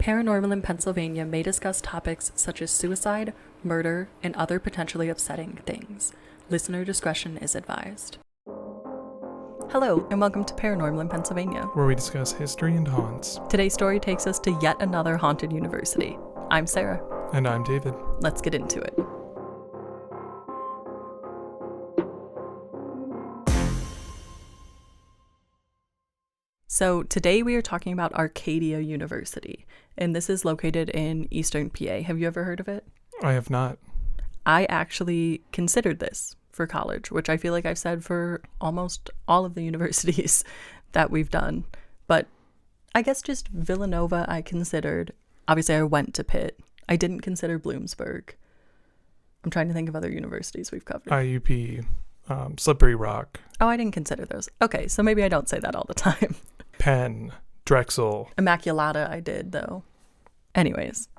Paranormal in Pennsylvania may discuss topics such as suicide, murder, and other potentially upsetting things. Listener discretion is advised. Hello, and welcome to Paranormal in Pennsylvania, where we discuss history and haunts. Today's story takes us to yet another haunted university. I'm Sarah. And I'm David. Let's get into it. So today we are talking about Arcadia University, and this is located in Eastern PA. Have you ever heard of it? I have not. I actually considered this for college, which I feel like I've said for almost all of the universities that we've done. But I guess just Villanova I considered. Obviously, I went to Pitt. I didn't consider Bloomsburg. I'm trying to think of other universities we've covered. IUP, Slippery Rock. Oh, I didn't consider those. Okay, so maybe I don't say that all the time. Penn, Drexel. Immaculata I did, though. Anyways,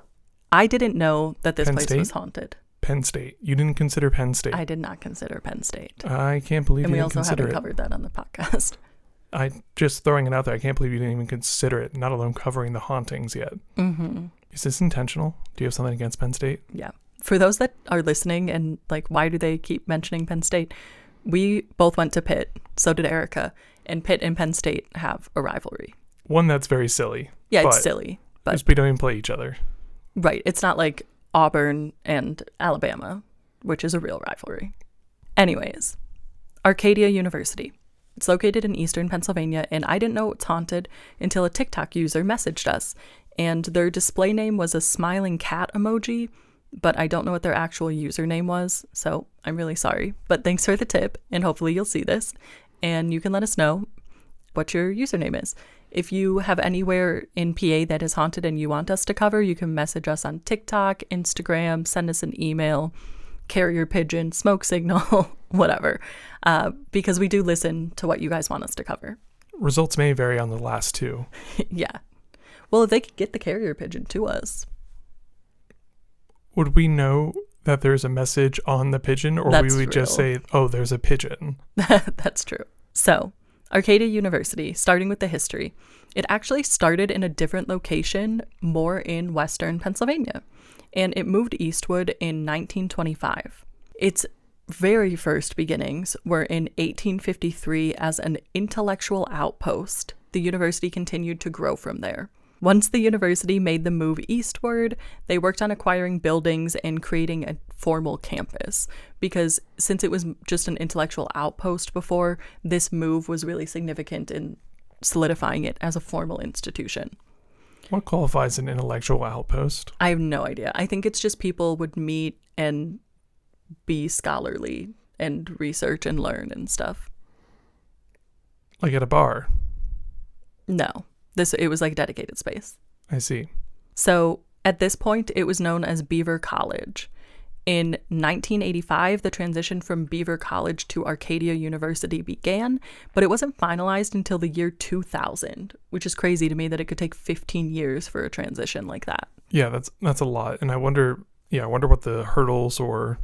I didn't know that this place was haunted. Penn State. You didn't consider Penn State. I did not consider Penn State. I can't believe you didn't consider it. And we also haven't covered that on the podcast. Just throwing it out there, I can't believe you didn't even consider it, not alone covering the hauntings yet. Mm-hmm. Is this intentional? Do you have something against Penn State? Yeah. For those that are listening and like, why do they keep mentioning Penn State? We both went to Pitt. So did Erica. And Pitt and Penn State have a rivalry. One that's very silly. Yeah, it's silly. But we don't even play each other. Right. It's not like Auburn and Alabama, which is a real rivalry. Anyways, Arcadia University. It's located in Eastern Pennsylvania, and I didn't know it's haunted until a TikTok user messaged us. And their display name was a smiling cat emoji, but I don't know what their actual username was, so I'm really sorry. But thanks for the tip, and hopefully you'll see this, and you can let us know what your username is. If you have anywhere in PA that is haunted and you want us to cover, you can message us on TikTok, Instagram, send us an email, carrier pigeon, smoke signal, whatever, because we do listen to what you guys want us to cover. Results may vary on the last two. Yeah. Well, if they could get the carrier pigeon to us. Would we know that there's a message on the pigeon, or we would just say, oh, there's a pigeon? That's true. So, Arcadia University, starting with the history, it actually started in a different location, more in Western Pennsylvania, and it moved eastward in 1925. Its very first beginnings were in 1853 as an intellectual outpost. The university continued to grow from there. Once the university made the move eastward, they worked on acquiring buildings and creating a formal campus, because since it was just an intellectual outpost before, this move was really significant in solidifying it as a formal institution. What qualifies an intellectual outpost? I have no idea. I think it's just people would meet and be scholarly and research and learn and stuff. Like at a bar? No. It was like a dedicated space. I see. So at this point, it was known as Beaver College. In 1985, the transition from Beaver College to Arcadia University began, but it wasn't finalized until the year 2000, which is crazy to me that it could take 15 years for a transition like that. Yeah, that's a lot. And I wonder what the hurdles or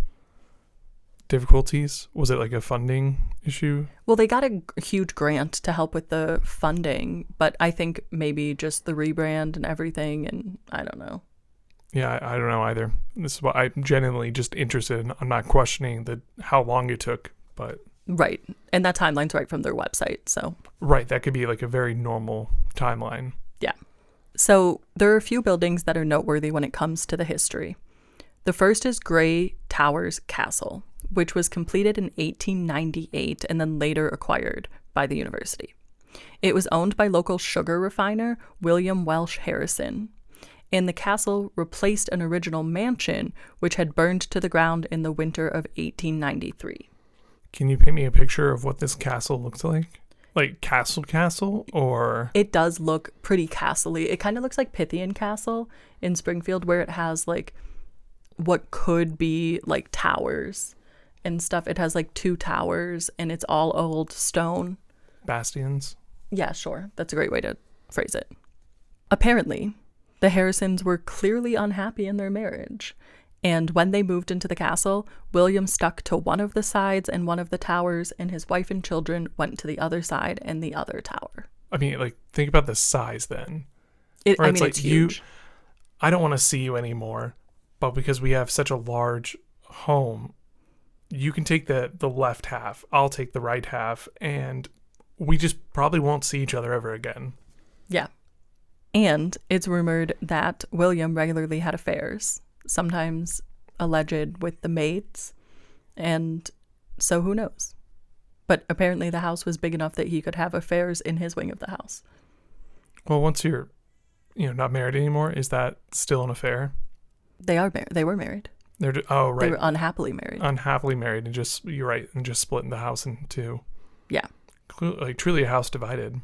difficulties. Was it like a funding issue? Well, they got a huge grant to help with the funding, but I think maybe just the rebrand and everything, and I don't know. Yeah, I don't know either. This is what I'm genuinely just interested in. I'm not questioning how long it took, but... Right, and that timeline's right from their website, so... Right, that could be like a very normal timeline. Yeah. So there are a few buildings that are noteworthy when it comes to the history. The first is Grey Towers Castle, which was completed in 1898 and then later acquired by the university. It was owned by local sugar refiner William Welsh Harrison, and the castle replaced an original mansion which had burned to the ground in the winter of 1893. Can you paint me a picture of what this castle looks like? Like castle, or... It does look pretty castle-y. It kind of looks like Pythian Castle in Springfield, where it has like what could be like towers and stuff. It has like 2 towers and it's all old stone. Bastions? Yeah, sure. That's a great way to phrase it. Apparently, the Harrisons were clearly unhappy in their marriage. And when they moved into the castle, William stuck to one of the sides and one of the towers, and his wife and children went to the other side and the other tower. I mean, like, think about the size then. It's huge. I don't want to see you anymore, but because we have such a large home, you can take the left half, I'll take the right half, and we just probably won't see each other ever again. Yeah. And it's rumored that William regularly had affairs, sometimes alleged with the maids, and so who knows? But apparently the house was big enough that he could have affairs in his wing of the house. Well, once you're, not married anymore, is that still an affair? They are married. They were married. Oh, right. They were unhappily married. Unhappily married, and you're right, and just splitting the house in two. Yeah. Like truly a house divided.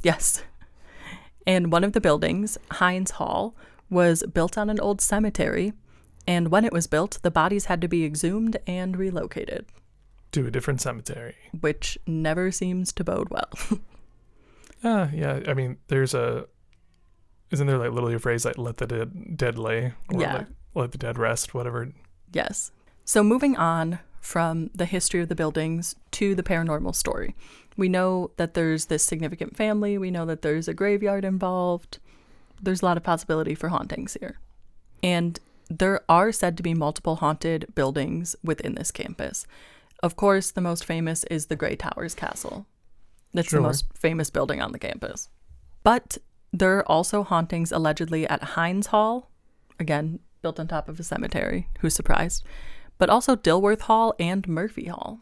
Yes. And one of the buildings, Hines Hall, was built on an old cemetery, and when it was built, the bodies had to be exhumed and relocated. To a different cemetery. Which never seems to bode well. Yeah, I mean, isn't there like literally a phrase like let the dead lay? Or yeah. like let the dead rest, whatever. Yes. So moving on from the history of the buildings to the paranormal story. We know that there's this significant family. We know that there's a graveyard involved. There's a lot of possibility for hauntings here. And there are said to be multiple haunted buildings within this campus. Of course, the most famous is the Grey Towers Castle. That's Sure. the most famous building on the campus. But there are also hauntings allegedly at Hines Hall, again, built on top of a cemetery. Who's surprised? But also Dilworth Hall and Murphy Hall.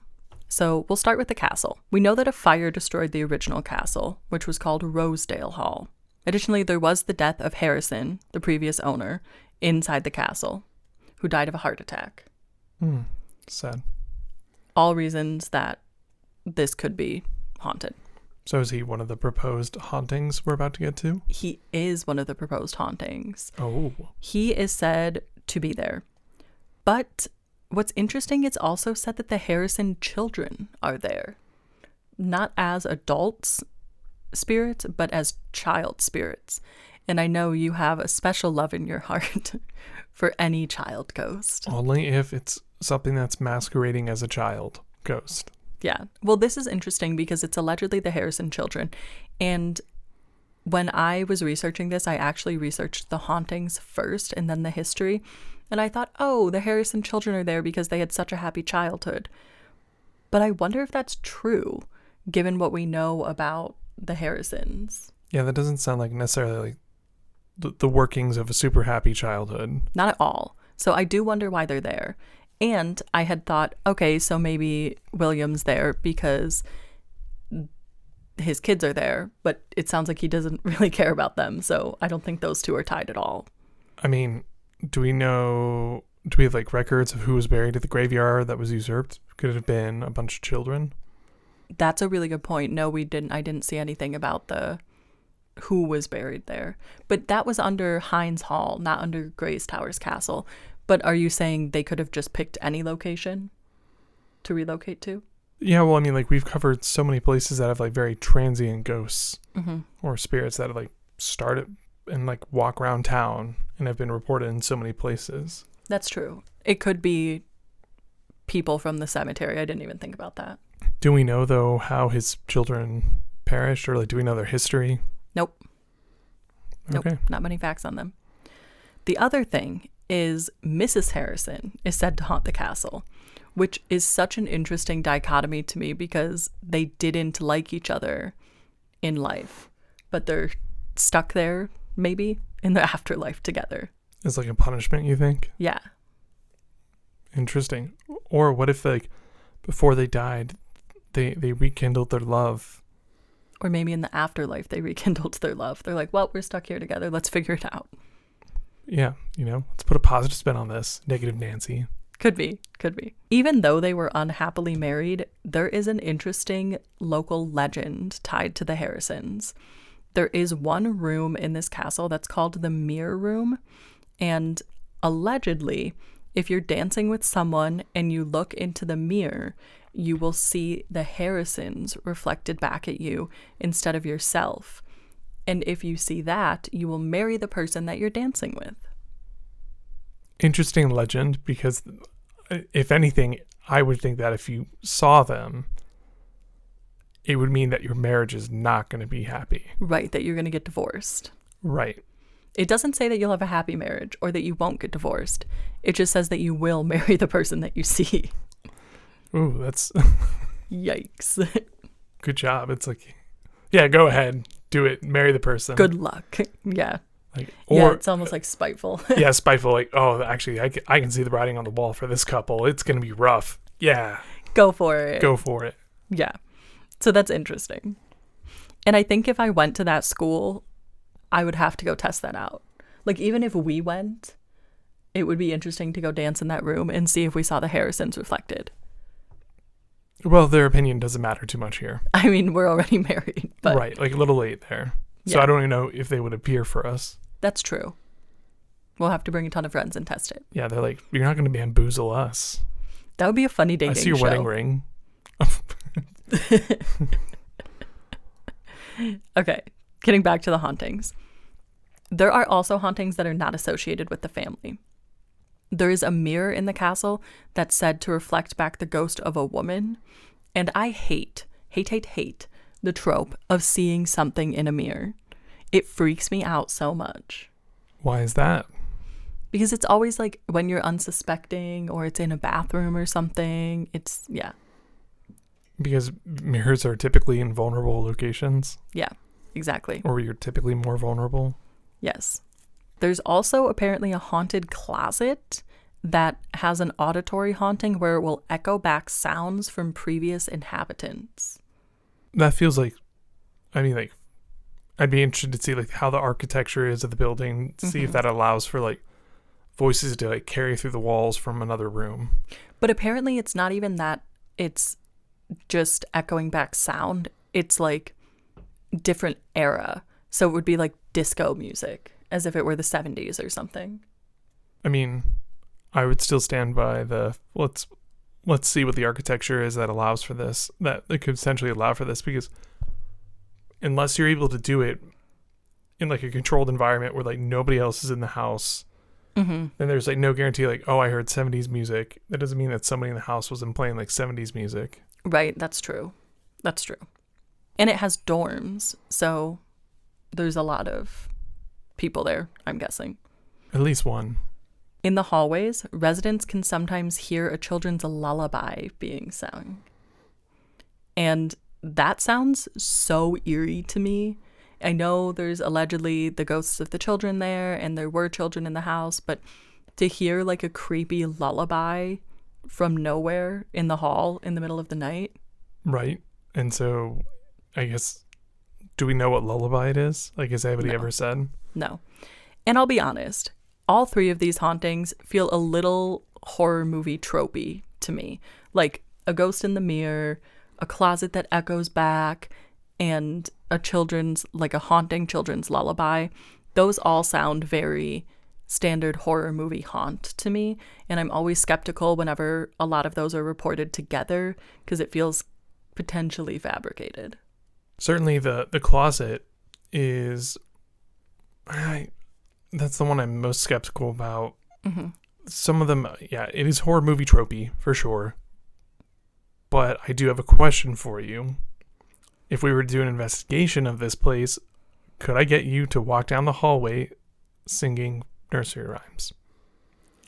So we'll start with the castle. We know that a fire destroyed the original castle, which was called Rosedale Hall. Additionally, there was the death of Harrison, the previous owner, inside the castle, who died of a heart attack. Sad. All reasons that this could be haunted. So is he one of the proposed hauntings we're about to get to? He is one of the proposed hauntings. Oh. He is said to be there. But what's interesting, it's also said that the Harrison children are there. Not as adults spirits, but as child spirits. And I know you have a special love in your heart for any child ghost. Only if it's something that's masquerading as a child ghost. Yeah. Well, this is interesting because it's allegedly the Harrison children. And when I was researching this, I actually researched the hauntings first and then the history. And I thought, oh, the Harrison children are there because they had such a happy childhood. But I wonder if that's true, given what we know about the Harrisons. Yeah, that doesn't sound like necessarily like the workings of a super happy childhood. Not at all. So I do wonder why they're there. And I had thought, okay, so maybe William's there because his kids are there, but it sounds like he doesn't really care about them. So I don't think those two are tied at all. I mean, do we have like records of who was buried at the graveyard that was usurped? Could it have been a bunch of children? That's a really good point. No, we didn't. I didn't see anything about who was buried there. But that was under Hines Hall, not under Grey Towers Castle. But are you saying they could have just picked any location to relocate to? Yeah, well, I mean, like we've covered so many places that have like very transient ghosts or spirits that have like started and like walk around town and have been reported in so many places. That's true. It could be people from the cemetery. I didn't even think about that. Do we know, though, how his children perished, or like do we know their history? Nope. Okay. Nope. Not many facts on them. The other thing is Mrs. Harrison is said to haunt the castle, which is such an interesting dichotomy to me because they didn't like each other in life, but they're stuck there maybe in the afterlife together. It's like a punishment, you think? Yeah. Interesting. Or what if like before they died, they rekindled their love? Or maybe in the afterlife they rekindled their love. They're like, well, we're stuck here together. Let's figure it out. Yeah, let's put a positive spin on this. Negative Nancy. Could be. Even though they were unhappily married, there is an interesting local legend tied to the Harrisons. There is one room in this castle that's called the Mirror Room. And allegedly, if you're dancing with someone and you look into the mirror, you will see the Harrisons reflected back at you instead of yourself. And if you see that, you will marry the person that you're dancing with. Interesting legend, because if anything, I would think that if you saw them, it would mean that your marriage is not going to be happy. Right, that you're going to get divorced. Right. It doesn't say that you'll have a happy marriage or that you won't get divorced. It just says that you will marry the person that you see. Ooh, that's... Yikes. Good job. It's like, yeah, go ahead. Do it. Marry the person. Good luck. Yeah. Like, yeah, it's almost like spiteful. Yeah, spiteful. Like, oh, actually, I can see the writing on the wall for this couple. It's going to be rough. Yeah. Go for it. Go for it. Yeah. So that's interesting. And I think if I went to that school, I would have to go test that out. Like, even if we went, it would be interesting to go dance in that room and see if we saw the Harrisons reflected. Well, their opinion doesn't matter too much here. I mean, we're already married. But right, like a little late there. So I don't even know if they would appear for us. That's true. We'll have to bring a ton of friends and test it. Yeah, they're like, you're not going to bamboozle us. That would be a funny dating show. I see your wedding ring. Okay, getting back to the hauntings. There are also hauntings that are not associated with the family. There is a mirror in the castle that's said to reflect back the ghost of a woman. And I hate the trope of seeing something in a mirror. It freaks me out so much. Why is that? Because it's always like when you're unsuspecting or it's in a bathroom or something. It's, yeah. Because mirrors are typically in vulnerable locations. Yeah, exactly. Or you're typically more vulnerable. Yes. There's also apparently a haunted closet that has an auditory haunting where it will echo back sounds from previous inhabitants. That feels like, I mean, like, I'd be interested to see like how the architecture is of the building, see if that allows for like voices to like carry through the walls from another room. But apparently it's not even that it's just echoing back sound. It's like different era. So it would be like disco music, as if it were the 70s or something. I mean, I would still stand by the let's see what the architecture is that allows for this, that it could essentially allow for this, because unless you're able to do it in like a controlled environment where like nobody else is in the house, then there's like no guarantee like, oh, I heard 70s music. That doesn't mean that somebody in the house wasn't playing like 70s music. Right, that's true. That's true. And it has dorms, so there's a lot of people there, I'm guessing. At least one. In the hallways, residents can sometimes hear a children's lullaby being sung. And that sounds so eerie to me. I know there's allegedly the ghosts of the children there, and there were children in the house, but to hear like a creepy lullaby from nowhere in the hall in the middle of the night. Right. And so I guess, do we know what lullaby it is? Like, has anybody ever said? No. And I'll be honest, all three of these hauntings feel a little horror movie tropey to me. Like a ghost in the mirror, a closet that echoes back, and a haunting children's lullaby. Those all sound very standard horror movie haunt to me. And I'm always skeptical whenever a lot of those are reported together because it feels potentially fabricated. Certainly the closet is... that's the one I'm most skeptical about. Some of them, yeah, it is horror movie tropey for sure. But I do have a question for you. If we were to do an investigation of this place, could I get you to walk down the hallway singing nursery rhymes?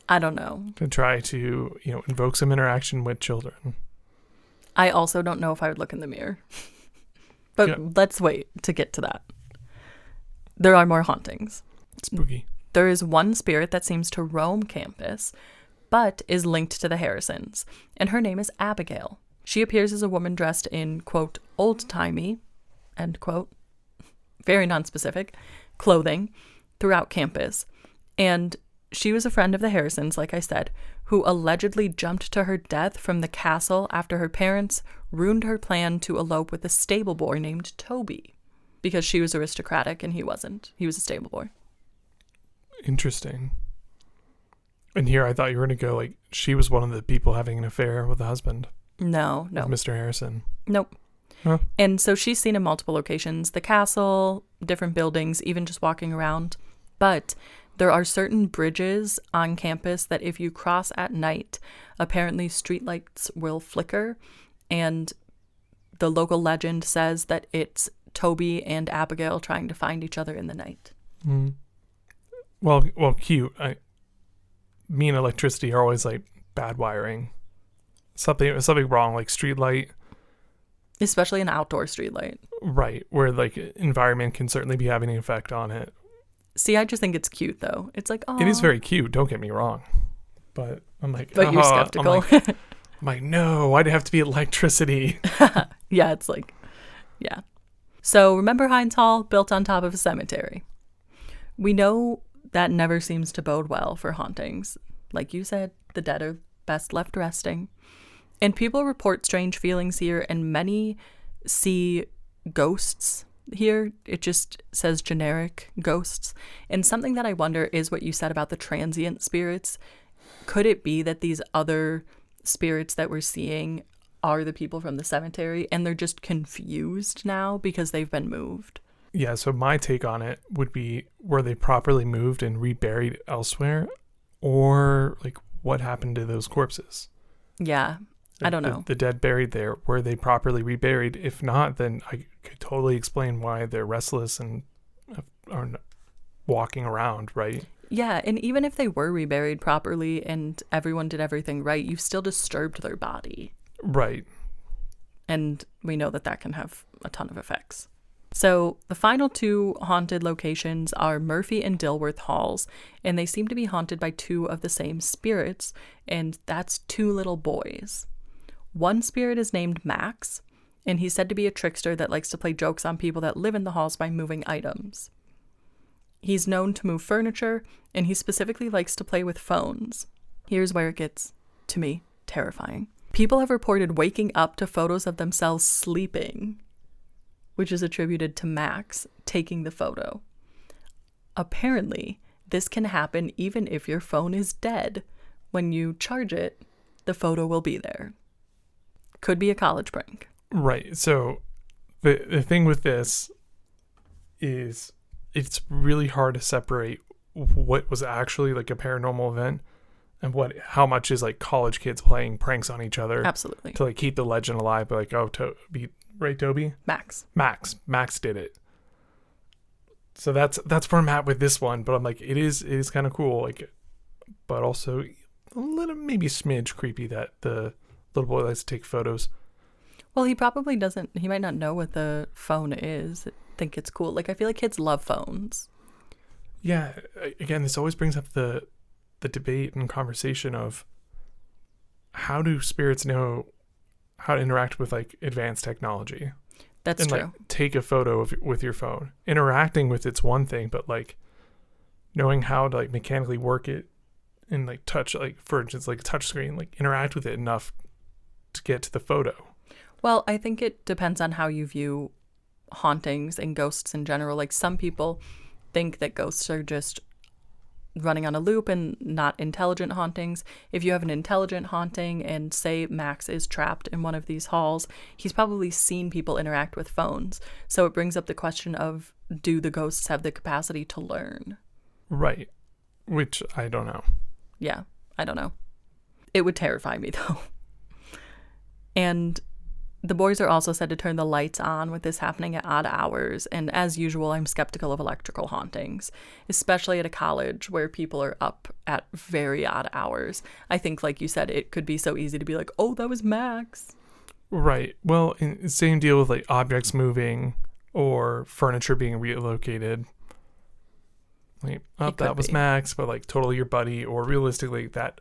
I don't know. To try to, invoke some interaction with children. I also don't know if I would look in the mirror. But let's wait to get to that. There are more hauntings. Spooky. There is one spirit that seems to roam campus, but is linked to the Harrisons, and her name is Abigail. She appears as a woman dressed in, quote, old-timey, end quote, very nonspecific, clothing throughout campus. And she was a friend of the Harrisons, like I said, who allegedly jumped to her death from the castle after her parents ruined her plan to elope with a stable boy named Toby, because she was aristocratic and he wasn't. He was a stable boy. Interesting. And here I thought you were going to go like she was one of the people having an affair with the husband. No. With Mr. Harrison. Nope. Huh? And so she's seen in multiple locations, the castle, different buildings, even just walking around. But there are certain bridges on campus that if you cross at night, apparently streetlights will flicker. And the local legend says that it's Toby and Abigail trying to find each other in the night. Well, cute. Me and electricity are always like bad wiring. Something wrong, like street light. Especially an outdoor street light. Right, where like environment can certainly be having an effect on it. See, I just think it's cute though. It's like, oh, It is very cute. Don't get me wrong, but I'm like, but you're skeptical. I'm like, no, why'd it have to be electricity? Yeah, it's like, yeah. So remember Heinz Hall, built on top of a cemetery. We know that never seems to bode well for hauntings. Like you said, the dead are best left resting. And people report strange feelings here, and many see ghosts here. It just says generic ghosts. And something that I wonder is what you said about the transient spirits. Could it be that these other spirits that we're seeing are the people from the cemetery, and they're just confused now because they've been moved? Yeah, so my take on it would be, were they properly moved and reburied elsewhere? Or like, what happened to those corpses? Yeah, I don't know. The dead buried there, were they properly reburied? If not, then I could totally explain why they're restless and are walking around, right? Yeah, and even if they were reburied properly and everyone did everything right, you've still disturbed their body. Right. And we know that that can have a ton of effects. So the final two haunted locations are Murphy and Dilworth Halls, and they seem to be haunted by two of the same spirits, and that's two little boys. One spirit is named Max, and he's said to be a trickster that likes to play jokes on people that live in the halls by moving items. He's known to move furniture, and he specifically likes to play with phones. Here's where it gets, to me, terrifying. People have reported waking up to photos of themselves sleeping, which is attributed to Max taking the photo. Apparently, this can happen even if your phone is dead. When you charge it, the photo will be there. Could be a college prank. Right. So the thing with this is it's really hard to separate what was actually like a paranormal event and how much is like college kids playing pranks on each other. Absolutely. To like keep the legend alive. But like, oh, right, Toby? Max did it. So that's where I'm at with this one. But I'm like, it is kind of cool. Like, but also a little, maybe smidge creepy that the little boy likes to take photos. Well, he probably doesn't. He might not know what the phone is. Think it's cool. Like, I feel like kids love phones. Yeah. Again, this always brings up the debate and conversation of how do spirits know how to interact with like advanced technology. That's and, true. Like, take a photo with your phone. Interacting with it's one thing, but like knowing how to like mechanically work it and like touch, like for instance, like a touch screen, like interact with it enough to get to the photo. Well, I think it depends on how you view hauntings and ghosts in general. Like, some people think that ghosts are just running on a loop and not intelligent hauntings. If you have an intelligent haunting and say Max is trapped in one of these halls, he's probably seen people interact with phones. So it brings up the question of, do the ghosts have the capacity to learn? Right. Which I don't know. Yeah, I don't know. It would terrify me though. And the boys are also said to turn the lights on with this happening at odd hours, and as usual, I'm skeptical of electrical hauntings, especially at a college where people are up at very odd hours. I think, like you said, it could be so easy to be like, oh, that was Max. Right. Well, same deal with like objects moving or furniture being relocated. Like, oh, that was Max, but like totally your buddy, or realistically that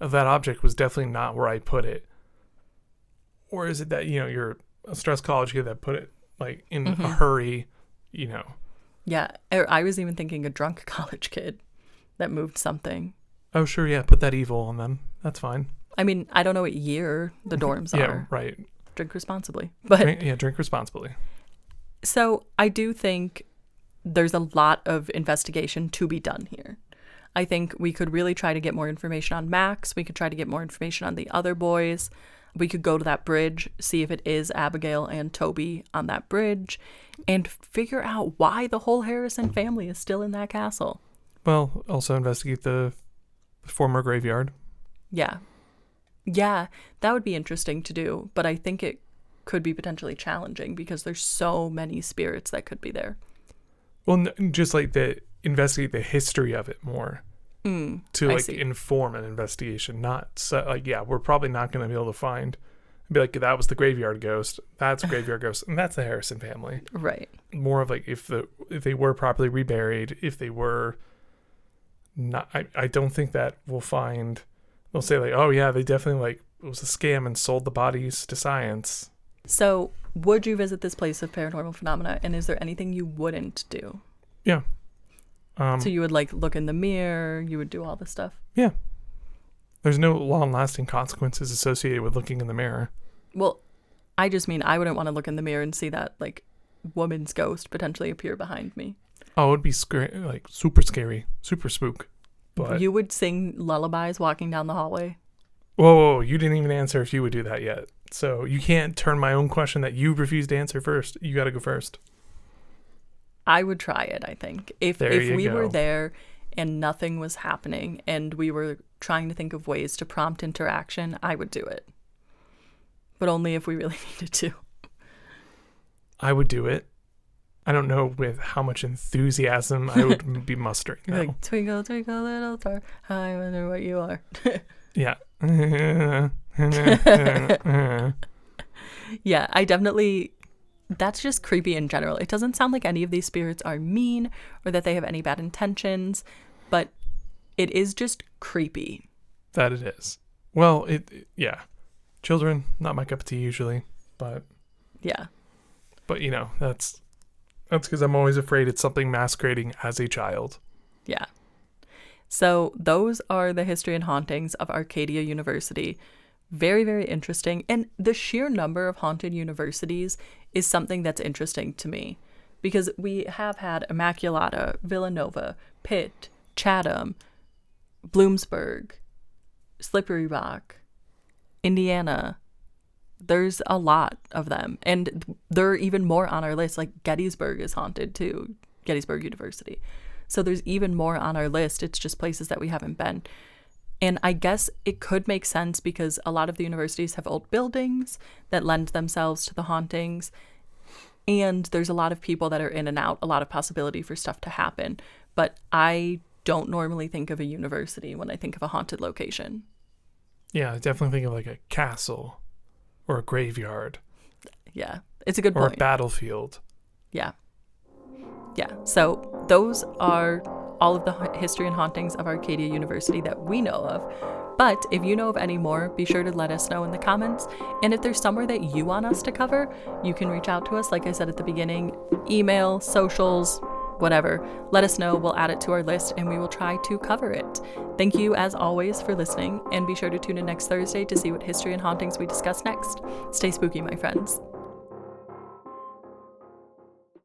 object was definitely not where I put it. Or is it that, you're a stressed college kid that put it like in a hurry, Yeah, I was even thinking a drunk college kid that moved something. Oh, sure, yeah, put that evil on them. That's fine. I mean, I don't know what year the dorms are. Yeah, right. Drink responsibly. But drink responsibly. So I do think there's a lot of investigation to be done here. I think we could really try to get more information on Max. We could try to get more information on the other boys. We could go to that bridge, see if it is Abigail and Toby on that bridge, and figure out why the whole Harrison family is still in that castle. Well, also investigate the former graveyard. Yeah. Yeah, that would be interesting to do, but I think it could be potentially challenging because there's so many spirits that could be there. Well, just like that, investigate the history of it more to I like see. inform an investigation. Not so, like, yeah, we're probably not going to be able to find, be like, that was the graveyard ghost, that's a graveyard ghost, and that's the Harrison family. Right. More of like if they were properly reburied, if they were not, I don't think that we'll find, they'll say like, oh yeah, they definitely like, it was a scam and sold the bodies to science. So would you visit this place of paranormal phenomena, and is there anything you wouldn't do? Yeah. So you would like look in the mirror, you would do all this stuff? Yeah. There's no long-lasting consequences associated with looking in the mirror. Well, I just mean I wouldn't want to look in the mirror and see that like woman's ghost potentially appear behind me. Oh, it would be like super scary, super spook. But You would sing lullabies walking down the hallway? whoa, you didn't even answer if you would do that yet. So you can't turn my own question that you refused to answer first. You got to go first. I would try it, I think. If There you we were go. there and nothing was happening and we were trying to think of ways to prompt interaction, I would do it. But only if we really needed to. I would do it. I don't know with how much enthusiasm I would be mustering. You're though. like, twinkle, twinkle, little star, I wonder what you are. Yeah. Yeah, I definitely, that's just creepy in general. It doesn't sound like any of these spirits are mean or that they have any bad intentions, but it is just creepy. That it is. Well, yeah. Children, not my cup of tea usually, but Yeah. you know, that's because I'm always afraid it's something masquerading as a child. Yeah. So those are the history and hauntings of Arcadia University. Very, very interesting. And the sheer number of haunted universities is something that's interesting to me, because we have had Immaculata, Villanova, Pitt, Chatham, Bloomsburg, Slippery Rock, Indiana. There's a lot of them. And there are even more on our list. Like Gettysburg is haunted too, Gettysburg University. So there's even more on our list. It's just places that we haven't been. And I guess it could make sense because a lot of the universities have old buildings that lend themselves to the hauntings. And there's a lot of people that are in and out, a lot of possibility for stuff to happen. But I don't normally think of a university when I think of a haunted location. Yeah, I definitely think of like a castle or a graveyard Yeah, it's a good or point. a battlefield. Yeah. Yeah. So those are all of the history and hauntings of Arcadia University that we know of. But if you know of any more, be sure to let us know in the comments. And if there's somewhere that you want us to cover, you can reach out to us. Like I said at the beginning, email, socials, whatever. Let us know. We'll add it to our list and we will try to cover it. Thank you, as always, for listening. And be sure to tune in next Thursday to see what history and hauntings we discuss next. Stay spooky, my friends.